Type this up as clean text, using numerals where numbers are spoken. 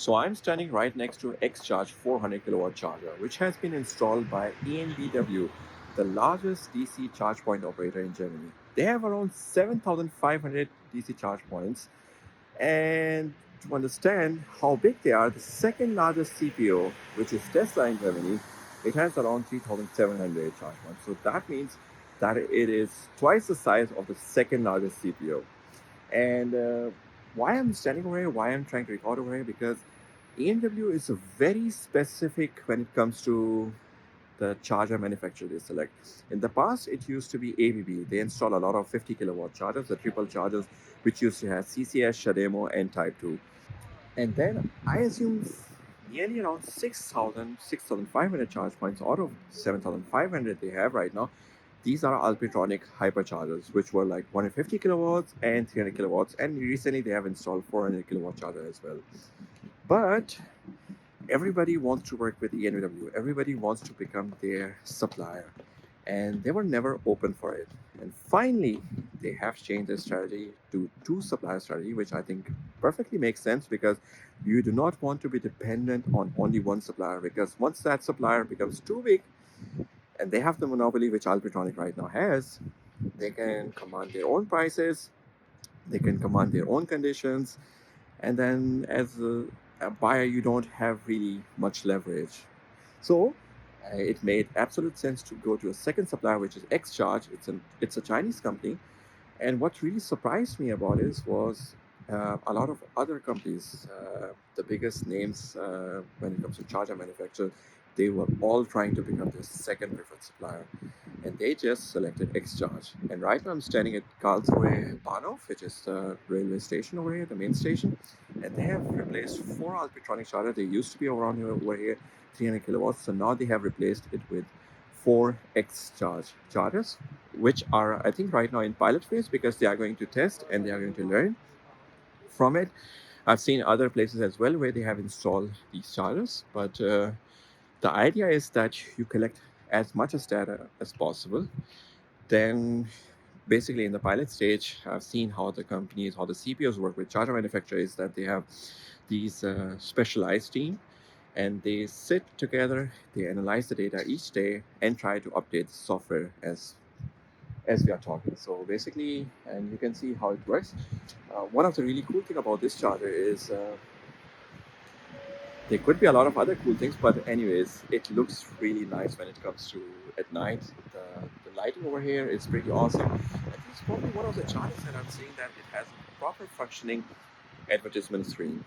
So I'm standing right next to XCharge 400 kilowatt charger, which has been installed by EnBW, the largest DC charge point operator in Germany. They have around 7,500 DC charge points. And to understand how big they are, the second largest CPO, which is Tesla in Germany, it has around 3,700 charge points. So that means that it is twice the size of the second largest CPO. And why I'm standing over here, why I'm trying to record over here, because EnBW is a very specific when it comes to the charger manufacturer they select. In the past, it used to be ABB. They install a lot of 50 kilowatt chargers, the triple chargers, which used to have CCS, Shademo, and Type 2. And then I assume nearly around 6,500 charge points out of 7,500 they have right now. These are Alpitronic hyperchargers, which were like 150 kilowatts and 300 kilowatts. And recently they have installed 400 kilowatt charger as well. But everybody wants to work with EnBW. Everybody wants to become their supplier. And they were never open for it. And finally, they have changed their strategy to two supplier strategy, which I think perfectly makes sense because you do not want to be dependent on only one supplier, because once that supplier becomes too big and they have the monopoly which Alpitronic right now has, they can command their own prices, they can command their own conditions, and then as a buyer you don't have really much leverage. So it made absolute sense to go to a second supplier, which is XCharge. It's a Chinese company, and what really surprised me about it was a lot of other companies, the biggest names when it comes to charger manufacturers, they were all trying to become the second preferred supplier, and they just selected XCharge. And right now I'm standing at Karlsruhe Bahnhof, which is the railway station over here, the main station, and they have replaced four Alpitronic chargers. They used to be around here over here, 300 kilowatts, so now they have replaced it with four XCharge chargers, which are, I think, right now in pilot phase because they are going to test and they are going to learn from it. I've seen other places as well where they have installed these chargers, but the idea is that you collect as much as data as possible. Then, basically, in the pilot stage, I've seen how the companies, how the CPOs work with charger manufacturers, that they have these specialized team and they sit together, they analyze the data each day and try to update the software as we are talking. So basically, and you can see how it works. One of the really cool thing about this charger is there could be a lot of other cool things, but anyways, it looks really nice when it comes to at night. The lighting over here is pretty awesome. And this is probably one of the chargers that I'm seeing that it has a proper functioning advertisement screen.